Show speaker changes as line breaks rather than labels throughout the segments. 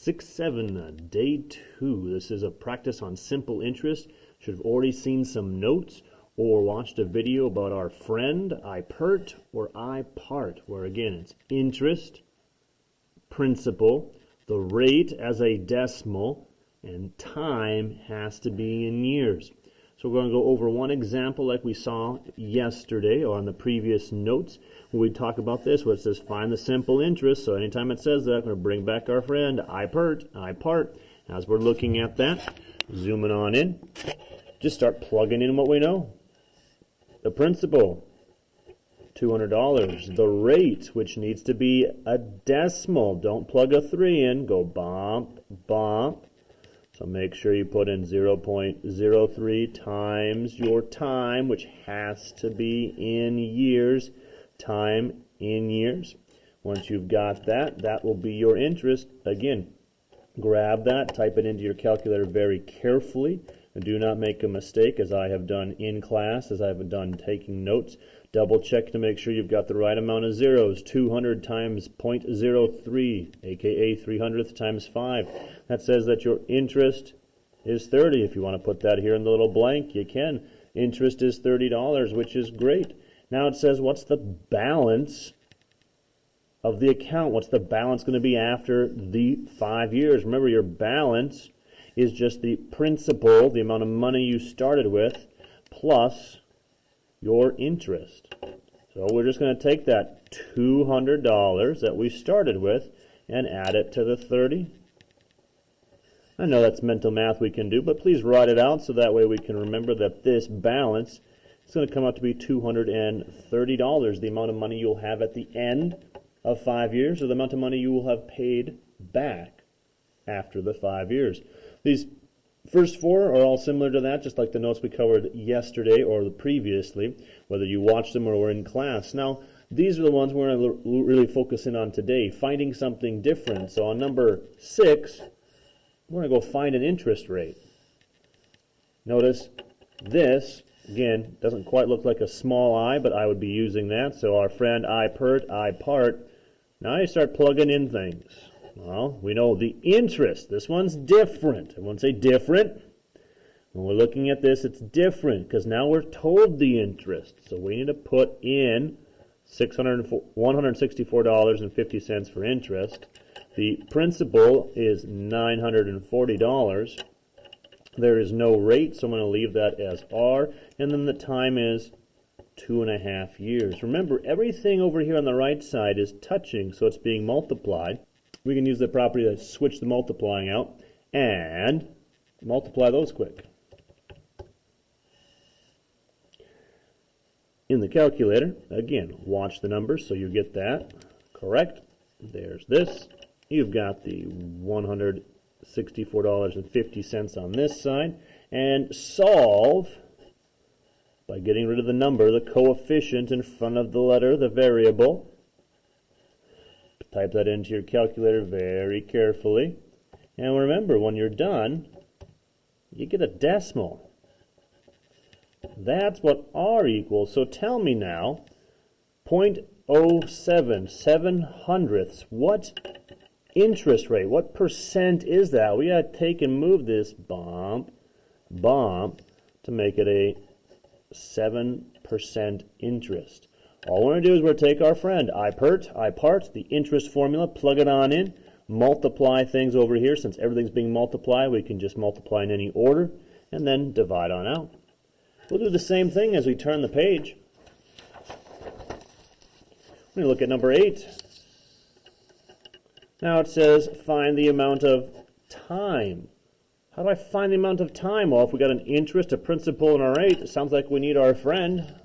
6-7, day 2. This is a practice on simple interest. Should have already seen some notes or watched a video about our friend IPERT or IPART, where again it's interest, principal, the rate as a decimal, and time has to be in years. So we're going to go over one example like we saw yesterday or on the previous notes when we talk about this, where it says find the simple interest. So anytime it says that, I'm going to bring back our friend IPERT, IPART. As we're looking at that, zooming on in, just start plugging in what we know. The principal, $200. The rate, which needs to be a decimal. Don't plug a 3 in. Go bump, bump. So make sure you put in 0.03 times your time, which has to be in years. Time in years. Once you've got that, that will be your interest. Again, grab that, type it into your calculator very carefully. And do not make a mistake, as I have done in class, as I have done taking notes. Double check to make sure you've got the right amount of zeros. 200 times 0.03, aka 300th times 5. That says that your interest is 30. If you want to put that here in the little blank, you can. Interest is $30, which is great. Now it says, what's the balance of the account? What's the balance going to be after the 5 years? Remember, your balance is just the principal, the amount of money you started with, plus your interest. So we're just going to take that $200 that we started with and add it to the 30. I know that's mental math we can do, but please write it out so that way we can remember that this balance is going to come out to be $230, the amount of money you'll have at the end of 5 years, or the amount of money you will have paid back after the 5 years. These first four are all similar to that, just like the notes we covered yesterday or previously, whether you watched them or were in class. Now, these are the ones we're going to really focus in on today, finding something different. So on number 6, we're going to go find an interest rate. Notice this, again, doesn't quite look like a small I, but I would be using that. So our friend IPERT, IPART. Now you start plugging in things. Well, we know the interest. This one's different. Everyone say different. When we're looking at this, it's different because now we're told the interest. So we need to put in $164.50 for interest. The principal is $940. There is no rate, so I'm going to leave that as R. And then the time is 2.5 years. Remember, everything over here on the right side is touching, so it's being multiplied. We can use the property to switch the multiplying out and multiply those quick. In the calculator, again, watch the numbers so you get that correct. There's this. You've got the $164.50 on this side. And solve by getting rid of the number, the coefficient in front of the letter, the variable. Type that into your calculator very carefully. And remember, when you're done, you get a decimal. That's what R equals. So tell me now, 0.07, 7/100ths. What interest rate, what percent is that? We got to take and move this bump, bump, to make it a 7% interest. All we're going to do is we're going to take our friend IPERT, IPART, the interest formula, plug it on in, multiply things over here. Since everything's being multiplied, we can just multiply in any order, and then divide on out. We'll do the same thing as we turn the page. We're going to look at number 8. Now it says find the amount of time. How do I find the amount of time? Well, if we got an interest, a principal, and a rate, it sounds like we need our friend.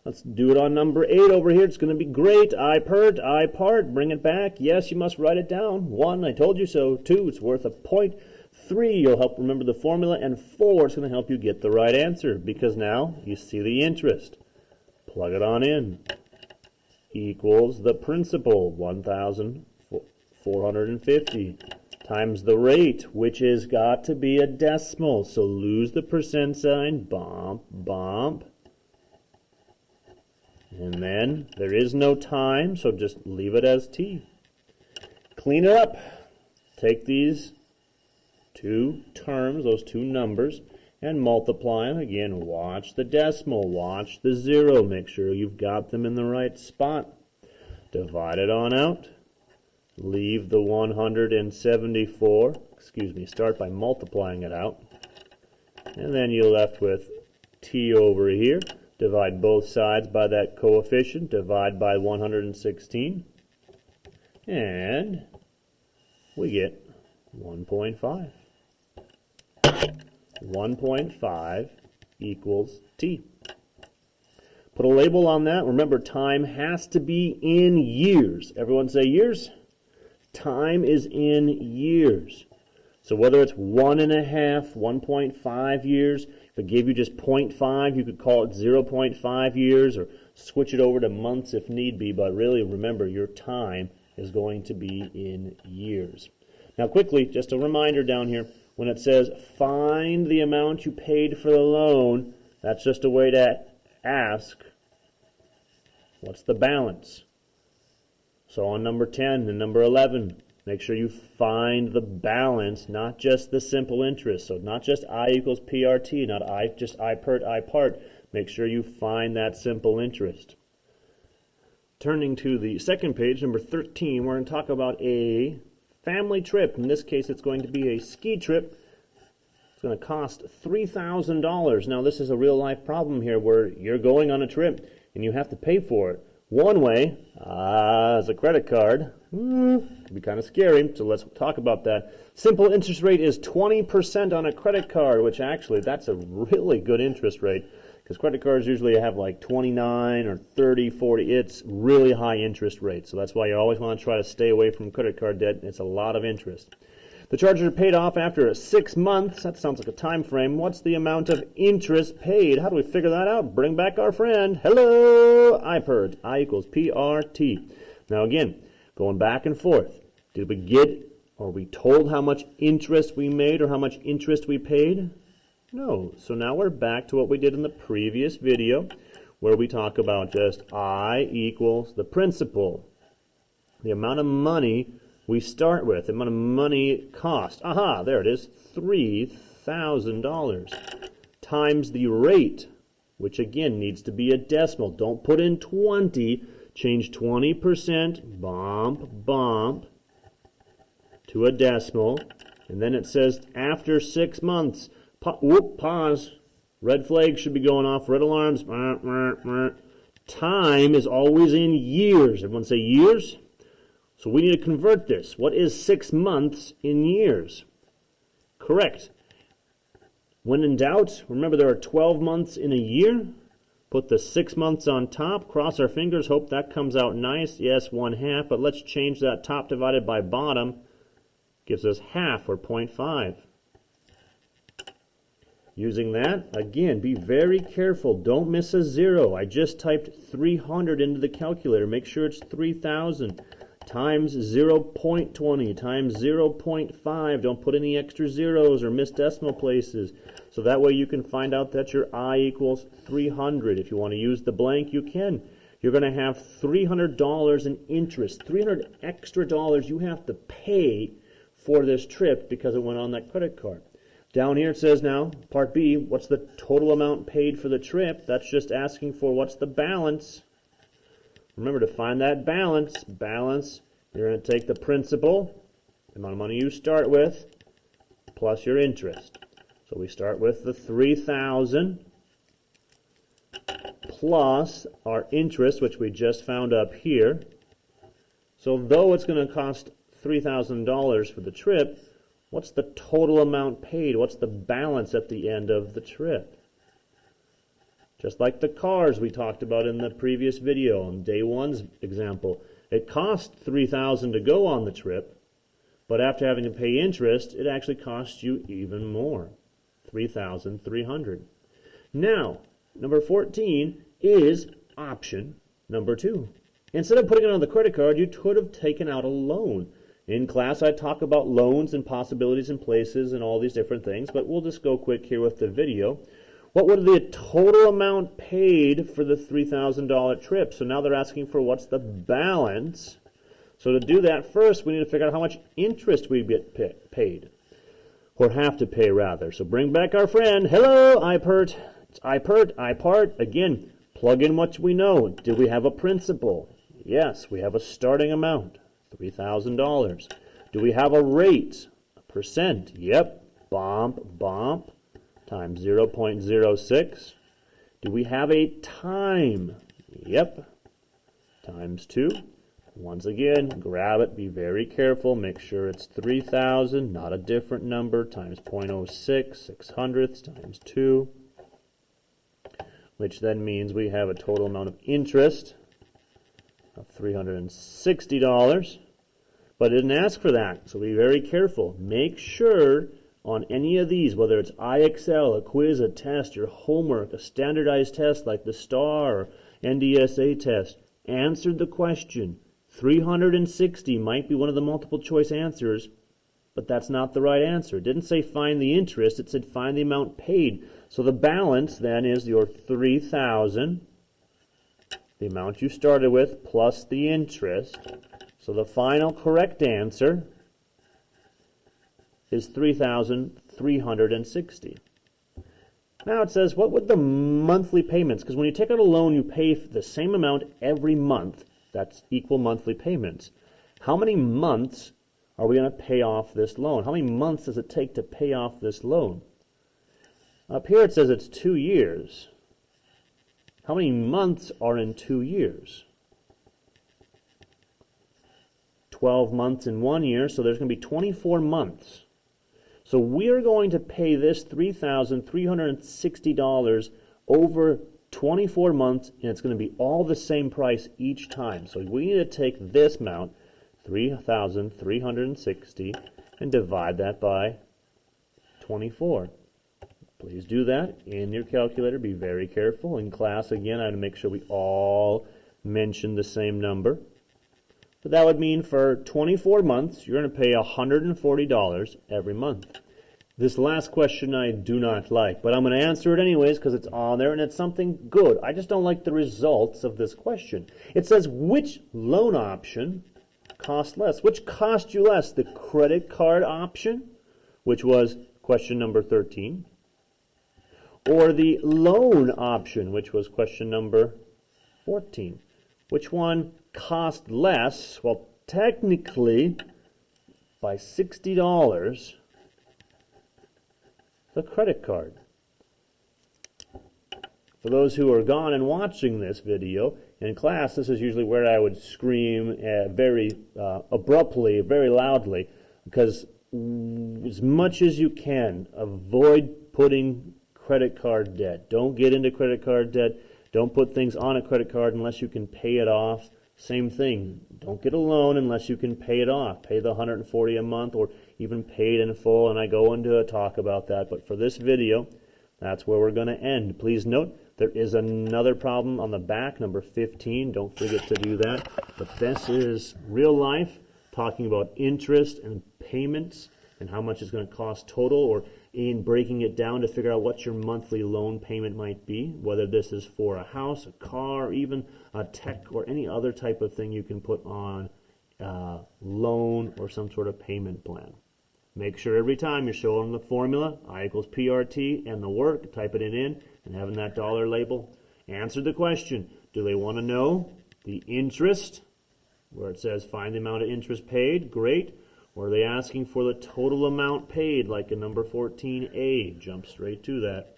Let's do it on number 8 over here. It's going to be great. IPERT, IPART, bring it back. Yes, you must write it down. 1, I told you so. 2, it's worth a point. 3, you'll help remember the formula. And 4, it's going to help you get the right answer because now you see the interest. Plug it on in. Equals the principal, 1,450, times the rate, which has got to be a decimal. So lose the percent sign, bump, bump. And then there is no time, so just leave it as T. Clean it up. take these two terms, those two numbers, and multiply them. Again, watch the decimal, watch the zero, make sure you've got them in the right spot. Divide it on out. Leave the 174, start by multiplying it out. And then you're left with t over here. Divide both sides by that coefficient, divide by 116, and we get 1.5. 1.5 equals t. Put a label on that. Remember, time has to be in years. Everyone say years. Time is in years. So whether it's 1.5, 1.5 years, if it gave you just 0.5, you could call it 0.5 years or switch it over to months if need be. But really, remember, your time is going to be in years. Now quickly, just a reminder down here, when it says find the amount you paid for the loan, that's just a way to ask, what's the balance? So on number 10 and number 11, make sure you find the balance, not just the simple interest. So not just I equals PRT, not just I part. Make sure you find that simple interest. Turning to the second page, number 13, we're going to talk about a family trip. In this case, it's going to be a ski trip. It's going to cost $3,000. Now, this is a real-life problem here where you're going on a trip and you have to pay for it. One way is a credit card. Could be kind of scary, so let's talk about that. Simple interest rate is 20% on a credit card, which actually, that's a really good interest rate because credit cards usually have like 29 or 30, 40. It's really high interest rate, so that's why you always want to try to stay away from credit card debt. It's a lot of interest. The charges are paid off after 6 months. That sounds like a time frame. What's the amount of interest paid? How do we figure that out? Bring back our friend. Hello, IPERT. I equals PRT. Now again, going back and forth. Did we get, or we told how much interest we made or how much interest we paid? No. So now we're back to what we did in the previous video where we talk about just I equals the principal. The amount of money we start with, the amount of money it cost. Aha, there it is, $3,000 times the rate, which again needs to be a decimal. Don't put in 20, change 20%, bump, to a decimal, and then it says after 6 months. Pause. Red flag should be going off, red alarms. Time is always in years. Everyone say years? So we need to convert this. What is 6 months in years? Correct. When in doubt, remember there are 12 months in a year. Put the 6 months on top. Cross our fingers. Hope that comes out nice. Yes, 1/2. But let's change that top divided by bottom. Gives us half, or 0.5. Using that, again, be very careful. Don't miss a zero. I just typed 300 into the calculator. Make sure it's 3,000. Times 0.20 times 0.5. Don't put any extra zeros or miss decimal places. So that way you can find out that your I equals 300. If you want to use the blank, you can. You're going to have $300 in interest. $300 extra dollars you have to pay for this trip because it went on that credit card. Down here it says now, part B, what's the total amount paid for the trip? That's just asking for what's the balance. Remember, to find that balance, you're going to take the principal, the amount of money you start with, plus your interest. So we start with the 3,000 plus our interest, which we just found up here. So though it's going to cost $3,000 for the trip, what's the total amount paid? What's the balance at the end of the trip? Just like the cars we talked about in the previous video, on day one's example. It cost $3,000 to go on the trip, but after having to pay interest, it actually costs you even more, $3,300. Now, number 14 is option number 2. Instead of putting it on the credit card, you could have taken out a loan. In class, I talk about loans and possibilities and places and all these different things, but we'll just go quick here with the video. What would the total amount paid for the $3,000 trip? So now they're asking for what's the balance. So to do that, first we need to figure out how much interest we get paid, or have to pay rather. So bring back our friend. Hello, IPERT. It's IPERT. Again, plug in what we know. Do we have a principal? Yes, we have a starting amount, $3,000. Do we have a rate, a percent? Yep, bump, times 0.06. Do we have a time? Yep, times 2. Once again, grab it, be very careful, make sure it's 3,000, not a different number, times 0.06, 600ths, times 2, which then means we have a total amount of interest of $360, but it didn't ask for that, so be very careful. Make sure on any of these, whether it's IXL, a quiz, a test, your homework, a standardized test like the STAR or NDSA test, answered the question. 360 might be one of the multiple choice answers, but that's not the right answer. It didn't say find the interest, it said find the amount paid. So the balance then is your 3,000, the amount you started with, plus the interest. So the final correct answer is 3,360. Now it says, what would the monthly payments, because when you take out a loan, you pay the same amount every month. That's equal monthly payments. How many months are we going to pay off this loan? How many months does it take to pay off this loan? Up here it says it's 2 years. How many months are in 2 years? 12 months in 1 year, so there's going to be 24 months. So we're going to pay this $3,360 over 24 months, and it's going to be all the same price each time. So we need to take this amount, 3,360, and divide that by 24. Please do that in your calculator. Be very careful. In class, again, I have to make sure we all mention the same number. But that would mean for 24 months, you're going to pay $140 every month. This last question I do not like, but I'm going to answer it anyways because it's on there and it's something good. I just don't like the results of this question. It says, which loan option cost less? Which cost you less? The credit card option, which was question number 13, or the loan option, which was question number 14. Which one cost less? Well, technically, by $60, the credit card. For those who are gone and watching this video, in class, this is usually where I would scream very abruptly, very loudly, because as much as you can, avoid putting credit card debt. Don't get into credit card debt. Don't put things on a credit card unless you can pay it off. Same thing. Don't get a loan unless you can pay it off. Pay the $140 a month or even pay it in full, and I go into a talk about that. But for this video, that's where we're going to end. Please note, there is another problem on the back, number 15. Don't forget to do that. But this is real life, talking about interest and payments and how much it's going to cost total, or in breaking it down to figure out what your monthly loan payment might be, whether this is for a house, a car, or even a tech or any other type of thing you can put on a loan or some sort of payment plan. Make sure every time you're showing the formula, I equals PRT, and the work, typing it in, and having that dollar label. Answer the question. Do they want to know the interest, where it says find the amount of interest paid? Great. Or are they asking for the total amount paid, like in number 14A? Jump straight to that.